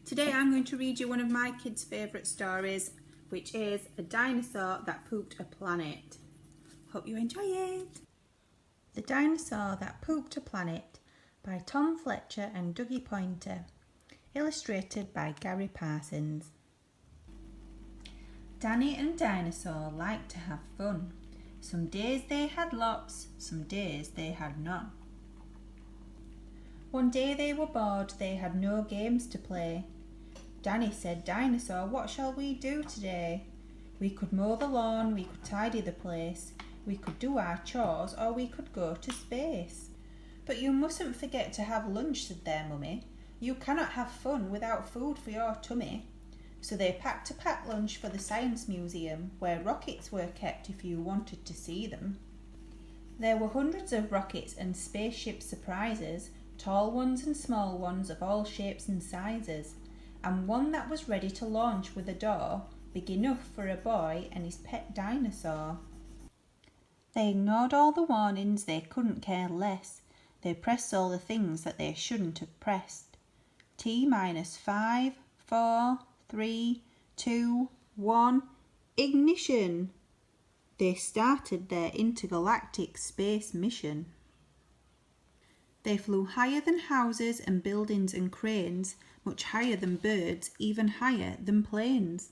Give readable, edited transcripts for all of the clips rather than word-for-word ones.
Today I'm going to read you one of my kids' favourite stories, which is A Dinosaur That Pooped a Planet. Hope you enjoy it. The Dinosaur That Pooped a Planet by Tom Fletcher and Dougie Pointer. Illustrated by Gary Parsons. Danny and Dinosaur liked to have fun. Some days they had lots, some days they had none. One day they were bored, they had no games to play. Danny said, "Dinosaur, what shall we do today? We could mow the lawn, we could tidy the place, we could do our chores, or we could go to space." "But you mustn't forget to have lunch," said their mummy. "You cannot have fun without food for your tummy." So they packed a packed lunch for the Science Museum, where rockets were kept if you wanted to see them. There were hundreds of rockets and spaceship surprises, tall ones and small ones of all shapes and sizes, and one that was ready to launch with a door, big enough for a boy and his pet dinosaur. They ignored all the warnings, they couldn't care less. They pressed all the things that they shouldn't have pressed. T-5, 4, 3, 2, 1, ignition! They started their intergalactic space mission. They flew higher than houses and buildings and cranes, much higher than birds, even higher than planes.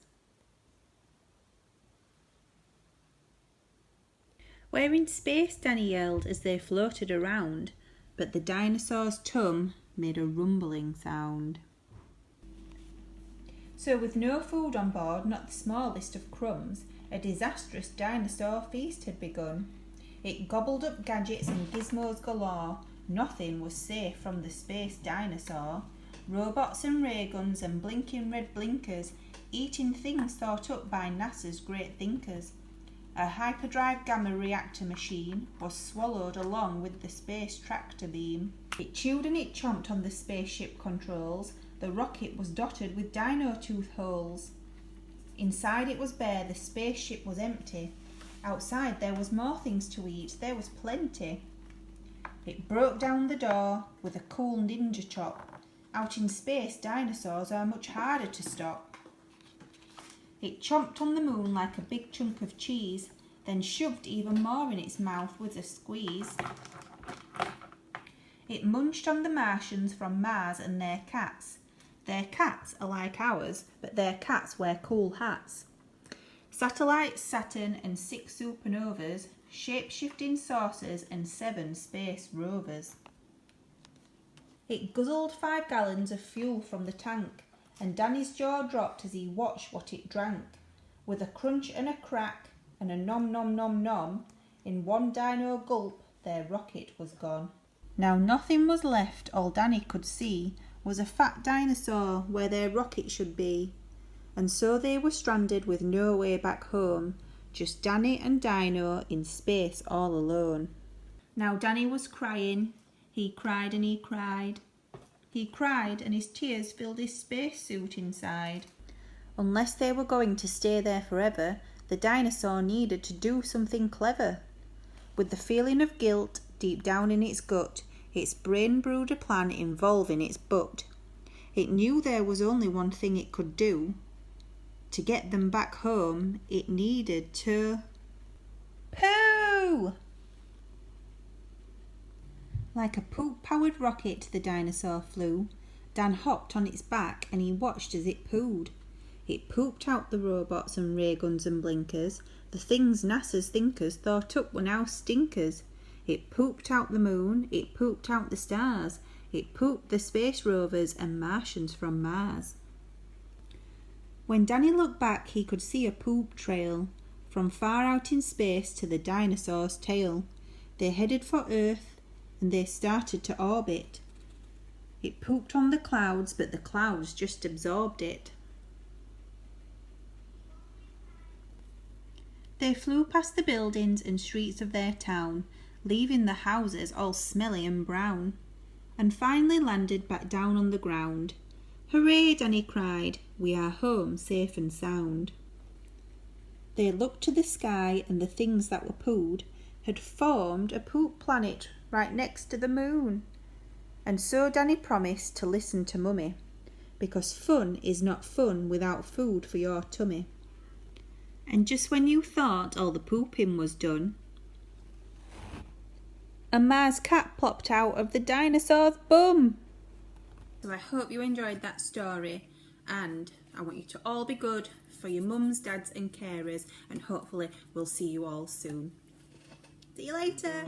"We're in space," Danny yelled as they floated around, but the dinosaur's tum made a rumbling sound. So with no food on board, not the smallest of crumbs, a disastrous dinosaur feast had begun. It gobbled up gadgets and gizmos galore. Nothing was safe from the space dinosaur. Robots and ray guns and blinking red blinkers, eating things thought up by NASA's great thinkers. A hyperdrive gamma reactor machine was swallowed along with the space tractor beam. It chewed and it chomped on the spaceship controls. The rocket was dotted with dino tooth holes. Inside it was bare, the spaceship was empty. Outside there was more things to eat, there was plenty. It broke down the door with a cool ninja chop. Out in space, dinosaurs are much harder to stop. It chomped on the moon like a big chunk of cheese, then shoved even more in its mouth with a squeeze. It munched on the Martians from Mars and their cats. Their cats are like ours, but their cats wear cool hats. Satellites, Saturn and 6 supernovas, shape-shifting saucers and 7 space rovers. It guzzled 5 gallons of fuel from the tank, and Danny's jaw dropped as he watched what it drank. With a crunch and a crack and a nom nom nom nom, in one dino gulp their rocket was gone. Now nothing was left, all Danny could see was a fat dinosaur where their rocket should be. And so they were stranded with no way back home, just Danny and Dino in space all alone. Now Danny was crying. He cried and he cried. He cried and his tears filled his spacesuit inside. Unless they were going to stay there forever, the dinosaur needed to do something clever. With the feeling of guilt deep down in its gut, its brain brewed a plan involving its butt. It knew there was only one thing it could do. To get them back home, it needed to poo! Like a poop-powered rocket, the dinosaur flew. Dan hopped on its back and he watched as it pooed. It pooped out the robots and ray guns and blinkers. The things NASA's thinkers thought up were now stinkers. It pooped out the moon, it pooped out the stars. It pooped the space rovers and Martians from Mars. When Danny looked back, he could see a poop trail from far out in space to the dinosaur's tail. They headed for Earth and they started to orbit. It pooped on the clouds, but the clouds just absorbed it. They flew past the buildings and streets of their town, leaving the houses all smelly and brown, and finally landed back down on the ground. "Hooray!" Danny cried. "We are home safe and sound." They looked to the sky and the things that were pooed had formed a poop planet right next to the moon. And so Danny promised to listen to Mummy, because fun is not fun without food for your tummy. And just when you thought all the pooping was done, a Mars cat plopped out of the dinosaur's bum. So I hope you enjoyed that story, and I want you to all be good for your mums, dads and carers, and hopefully we'll see you all soon. See you later.